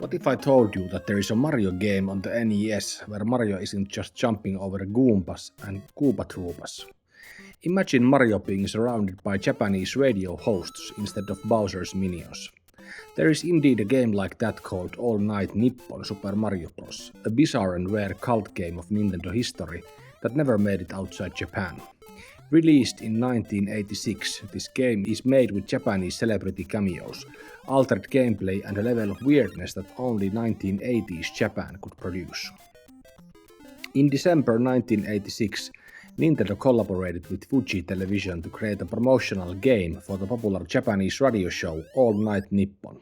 What if I told you that there is a Mario game on the NES where Mario isn't just jumping over Goombas and Koopa Troopas? Imagine Mario being surrounded by Japanese radio hosts instead of Bowser's minions. There is indeed a game like that called All Night Nippon Super Mario Bros., a bizarre and rare cult game of Nintendo history that never made it outside Japan. Released in 1986, this game is made with Japanese celebrity cameos, altered gameplay and a level of weirdness that only 1980s Japan could produce. In December 1986, Nintendo collaborated with Fuji Television to create a promotional game for the popular Japanese radio show All Night Nippon.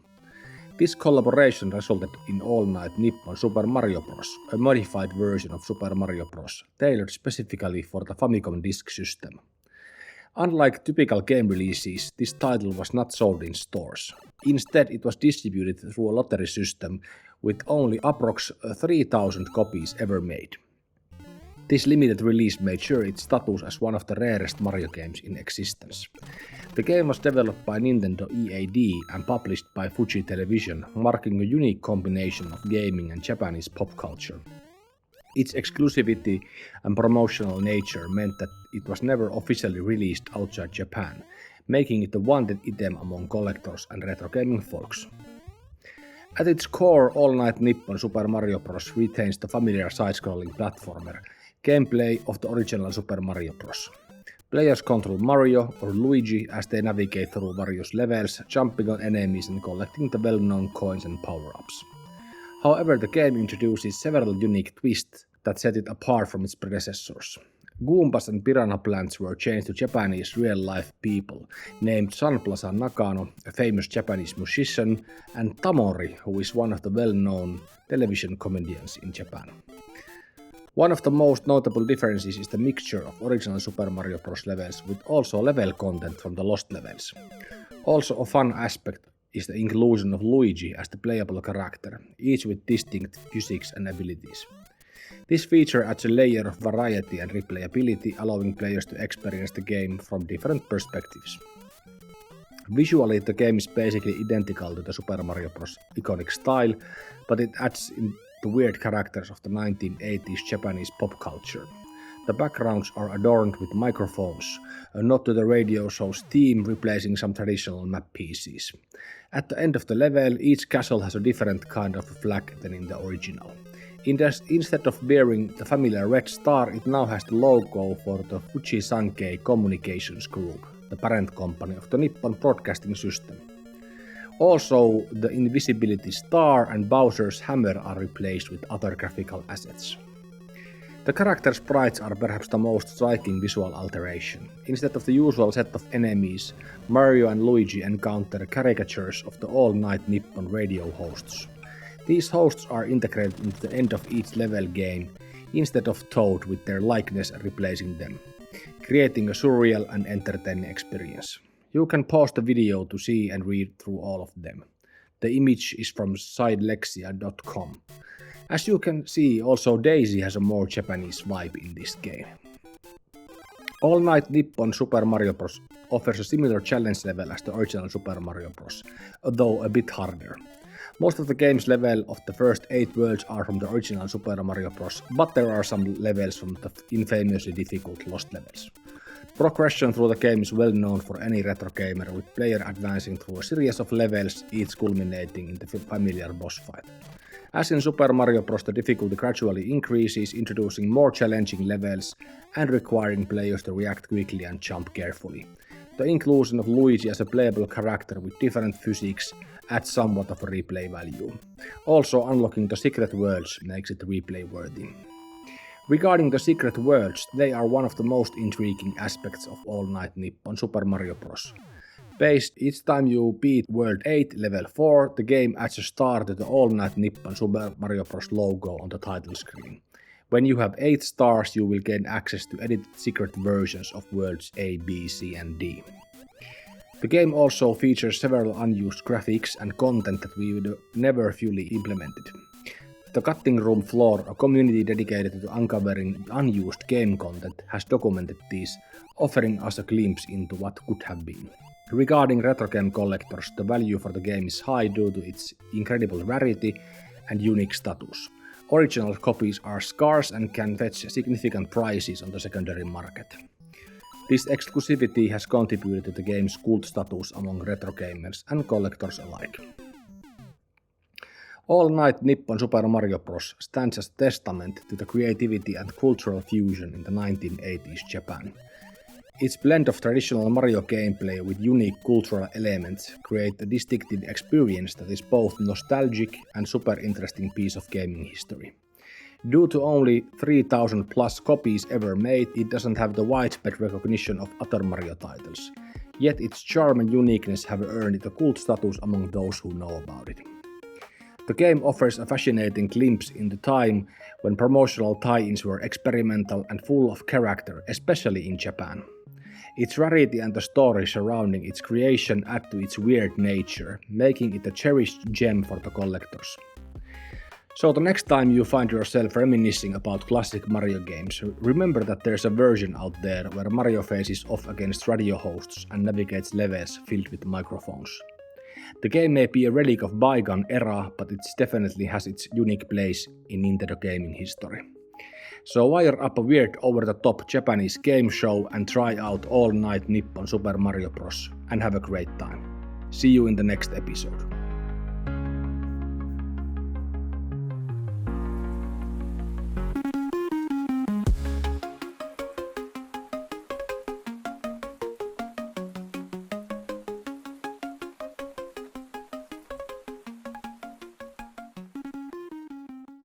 This collaboration resulted in All Night Nippon Super Mario Bros., a modified version of Super Mario Bros., tailored specifically for the Famicom disk system. Unlike typical game releases, this title was not sold in stores. Instead, it was distributed through a lottery system with only approx 3,000 copies ever made. This limited release made sure its status as one of the rarest Mario games in existence. The game was developed by Nintendo EAD and published by Fuji Television, marking a unique combination of gaming and Japanese pop culture. Its exclusivity and promotional nature meant that it was never officially released outside Japan, making it a wanted item among collectors and retro gaming folks. At its core, All Night Nippon Super Mario Bros. Retains the familiar side-scrolling platformer gameplay of the original Super Mario Bros. Players control Mario or Luigi as they navigate through various levels, jumping on enemies and collecting the well-known coins and power-ups. However, the game introduces several unique twists that set it apart from its predecessors. Goombas and piranha plants were changed to Japanese real-life people, named Sunplaza Nakano, a famous Japanese musician, and Tamori, who is one of the well-known television comedians in Japan. One of the most notable differences is the mixture of original Super Mario Bros. Levels with also level content from the Lost levels. Also a fun aspect is the inclusion of Luigi as the playable character, each with distinct physics and abilities. This feature adds a layer of variety and replayability, allowing players to experience the game from different perspectives. Visually, the game is basically identical to the Super Mario Bros. Iconic style, but it adds in the weird characters of the 1980s Japanese pop culture. The backgrounds are adorned with microphones, a nod to the radio show's theme, replacing some traditional map pieces. At the end of the level, each castle has a different kind of flag than in the original. Instead of bearing the familiar red star, it now has the logo for the Fuji Sankei Communications Group, the parent company of the Nippon Broadcasting System. Also, the invisibility star and Bowser's hammer are replaced with other graphical assets. The character sprites are perhaps the most striking visual alteration. Instead of the usual set of enemies, Mario and Luigi encounter caricatures of the All Night Nippon radio hosts. These hosts are integrated into the end of each level game, instead of Toad with their likeness replacing them, creating a surreal and entertaining experience. You can pause the video to see and read through all of them. The image is from sidelexia.com. As you can see, also Daisy has a more Japanese vibe in this game. All Night Nippon Super Mario Bros. Offers a similar challenge level as the original Super Mario Bros., though a bit harder. Most of the game's level of the first 8 worlds are from the original Super Mario Bros., but there are some levels from the infamously difficult Lost levels. Progression through the game is well known for any retro gamer, with player advancing through a series of levels, each culminating in the familiar boss fight. As in Super Mario Bros., the difficulty gradually increases, introducing more challenging levels and requiring players to react quickly and jump carefully. The inclusion of Luigi as a playable character with different physics adds somewhat of a replay value. Also, unlocking the secret worlds makes it replay worthy. Regarding the secret worlds, they are one of the most intriguing aspects of All Night Nippon Super Mario Bros. Each time you beat World 8 Level 4, the game adds a star to the All Night Nippon Super Mario Bros. Logo on the title screen. When you have 8 stars, you will gain access to edited secret versions of Worlds A, B, C, and D. The game also features several unused graphics and content that we would never fully implemented. The Cutting Room Floor, a community dedicated to uncovering unused game content, has documented these, offering us a glimpse into what could have been. Regarding retro game collectors, the value for the game is high due to its incredible rarity and unique status. Original copies are scarce and can fetch significant prices on the secondary market. This exclusivity has contributed to the game's cult status among retro gamers and collectors alike. All Night Nippon Super Mario Bros. Stands as a testament to the creativity and cultural fusion in the 1980s Japan. Its blend of traditional Mario gameplay with unique cultural elements create a distinctive experience that is both nostalgic and super interesting piece of gaming history. Due to only 3,000 plus copies ever made, it doesn't have the widespread recognition of other Mario titles. Yet its charm and uniqueness have earned it a cult status among those who know about it. The game offers a fascinating glimpse into time when promotional tie-ins were experimental and full of character, especially in Japan. Its rarity and the story surrounding its creation add to its weird nature, making it a cherished gem for the collectors. So the next time you find yourself reminiscing about classic Mario games, remember that there's a version out there where Mario faces off against radio hosts and navigates levels filled with microphones. The game may be a relic of bygone era, but it definitely has its unique place in Nintendo gaming history. So wire up a weird over-the-top Japanese game show and try out All Night Nippon Super Mario Bros. And have a great time. See you in the next episode.